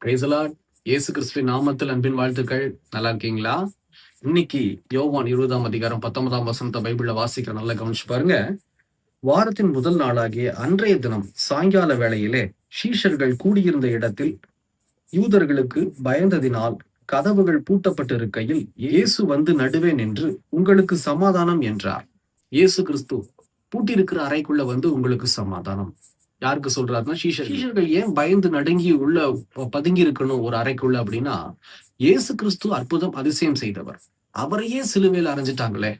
Praise the Lord. இயேசு கிறிஸ்துவின் நாமத்தில் அன்பின் வாழ்த்துக்கள். நல்லா இருக்கீங்களா? இன்னைக்கு யோவான் 20ஆம் அதிகாரம் 19ஆம் வசனத்தை பைபிள்ல வாசிக்கிற நல்லா கவனிச்சு பாருங்க. வாரத்தின் முதல் நாளாகிய அன்றைய தினம் சாயங்கால வேளையிலே சீஷர்கள் கூடியிருந்த இடத்தில் யூதர்களுக்கு பயந்ததினால் கதவுகள் பூட்டப்பட்டு இருக்கையில் இயேசு வந்து நடுவே நின்று உங்களுக்கு சமாதானம் என்றார். இயேசு கிறிஸ்து பூட்டியிருக்கிற அறைக்குள்ள வந்து உங்களுக்கு சமாதானம். யாருக்கு சொல்றாருன்னா சீஷர்கள் ஏன் பயந்து நடுங்கி உள்ள பதுங்கி இருக்கணும் ஒரு அறைக்குள்ள அப்படின்னா, இயேசு கிறிஸ்து அற்புதம் அதிசயம் செய்தவர். அவரையே சிலுவையில் அரைஞ்சிட்டாங்களே,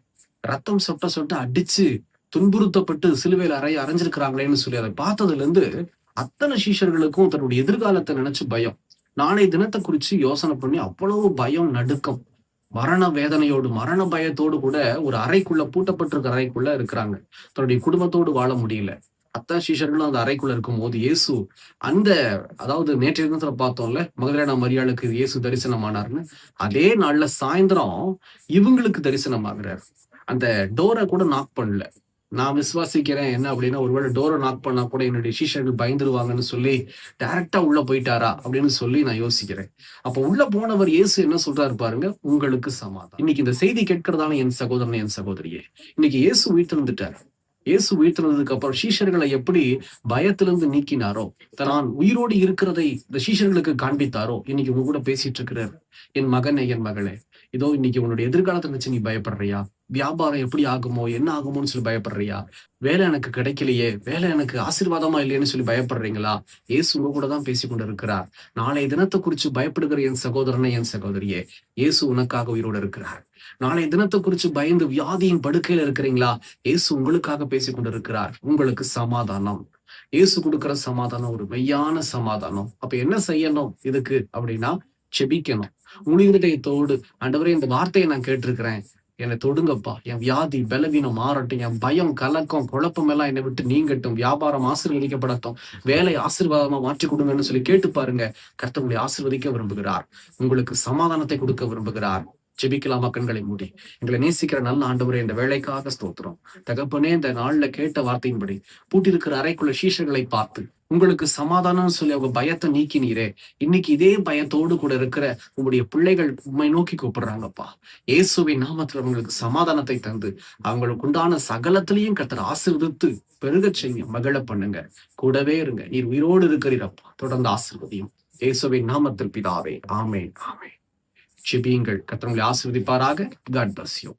ரத்தம் சொட்ட சொட்ட அடிச்சு துன்புறுத்தப்பட்டு சிலுவையில் அரைஞ்சிருக்கிறாங்களேன்னு சொல்லி அதை பார்த்ததுல இருந்து அத்தனை சீஷர்களுக்கும் தன்னுடைய எதிர்காலத்தை நினைச்சு பயம், நாளை தினத்தை குறிச்சு யோசனை பண்ணி அவ்வளவு பயம், நடுக்கம், மரண வேதனையோடு மரண பயத்தோடு கூட ஒரு அறைக்குள்ள பூட்டப்பட்டிருக்கிற அறைக்குள்ள இருக்கிறாங்க. தன்னுடைய குடும்பத்தோடு வாழ முடியல. அத்தனை சீஷர்களும் அந்த அறைக்குள்ள இருக்கும் போது இயேசு அந்த அதாவது நேற்றைய தினத்துல பார்த்தோம்ல, மகதலேனா மரியாளுக்கு இயேசு தரிசனமானார்னு, அதே நாள்ல சாயந்தரம் இவங்களுக்கு தரிசனமாகிறார். அந்த டோரை கூட நாக் பண்ணல. நான் விசுவாசிக்கிறேன் என்ன அப்படின்னா, ஒருவேளை டோரை நாக் பண்ணா கூட என்னுடைய சீஷர்கள் பயந்துருவாங்கன்னு சொல்லி டைரக்டா உள்ள போயிட்டாரா அப்படின்னு சொல்லி நான் யோசிக்கிறேன். அப்ப உள்ள போனவர் இயேசு என்ன சொல்றாரு பாருங்க, உங்களுக்கு சமாதானம். இன்னைக்கு இந்த செய்தி கேட்கிறதான என் சகோதரனே, என் சகோதரியே, இன்னைக்கு இயேசு உயிர்த்தெழுந்துட்டார். இயேசு உயிர்த்தெழுந்ததுக்கு அப்புறம் சீஷர்களை எப்படி பயத்திலிருந்து நீக்கினாரோ, தான் உயிரோடு இருக்கிறதை இந்த சீஷர்களுக்கு காண்பித்தாரோ, இன்னைக்கு உங்க கூட பேசிட்டு இருக்கிறார். என் மகனே, என் மகளே, இதோ இன்னைக்கு உன்னுடைய எதிர்காலத்தை நினைச்சு நீ பயப்படுறியா? வியாபாரம் எப்படி ஆகுமோ, என்ன ஆகுமோன்னு சொல்லி பயப்படுறியா? வேலை எனக்கு கிடைக்கலையே, வேலை எனக்கு ஆசீர்வாதமா இல்லையேன்னு சொல்லி பயப்படுறீங்களா? இயேசு உங்க கூட தான் பேசி கொண்டு இருக்கிறார். நாளைய தினத்தை குறிச்சு பயப்படுகிற என் சகோதரனே, என் சகோதரியே, இயேசு உனக்காக உயிரோடு இருக்கிறார். நாளைய தினத்தை குறிச்சு பயந்து வியாதியின் படுக்கையில இருக்கிறீங்களா? இயேசு உங்களுக்காக பேசி கொண்டு இருக்கிறார். உங்களுக்கு சமாதானம். இயேசு கொடுக்கிற சமாதானம் ஒரு மெய்யான சமாதானம். அப்ப என்ன செய்யணும் இதுக்கு அப்படின்னா, செபிக்கணும். உளிர்தயத்தோடு, ஆண்டவரே, இந்த வார்த்தையை நான் கேட்டிருக்கிறேன், என்னை தொடுங்கப்பா, என் வியாதி பலவீனம் மாறட்டும், என் பயம் கலக்கம் குழப்பம் எல்லாம் என்னை விட்டு நீங்கட்டும், வியாபாரம் ஆசீர்வதிக்கப்படட்டும், வேலை ஆசீர்வாதமா மாற்றி கொடுங்கன்னு சொல்லி கேட்டு பாருங்க. கர்த்தர் உங்களை ஆசீர்வதிக்க விரும்புகிறார். உங்களுக்கு சமாதானத்தை கொடுக்க விரும்புகிறார். ஜெபிக்கலாமா? கண்களை மூடி. எங்களை நேசிக்கிற நல்ல ஆண்டவரே, இந்த வேலைக்காக ஸ்தோத்திரம். தகப்பனே, இந்த நாள்ல கேட்ட வார்த்தையின்படி பூட்டிருக்கிற அறைக்குள்ள சீஷர்களை பார்த்து உங்களுக்கு சமாதானம் சொல்லி அவங்க பயத்தை நீக்கினீரே. இன்னைக்கு இதே பயத்தோடு கூட இருக்கிற உங்களுடைய பிள்ளைகள் உண்மை நோக்கி கூப்பிடுறாங்கப்பா. இயேசுவின் நாமத்துல அவங்களுக்கு சமாதானத்தை தந்து அவங்களுக்கு உண்டான சகலத்திலையும் கர்த்தர் ஆசீர்வதித்து பெருக செய்ய மகிழ பண்ணுங்க. கூடவே இருங்க. நீர் உயிரோடு இருக்கிறீரப்பா. தொடர்ந்து ஆசீர்வதியும். இயேசுவின் நாமத்தில் பிதாவே, ஆமென், ஆமென். ஜெபியுங்கள். கர்த்தர் உங்களை ஆசீர்வதிப்பாராக. God bless you.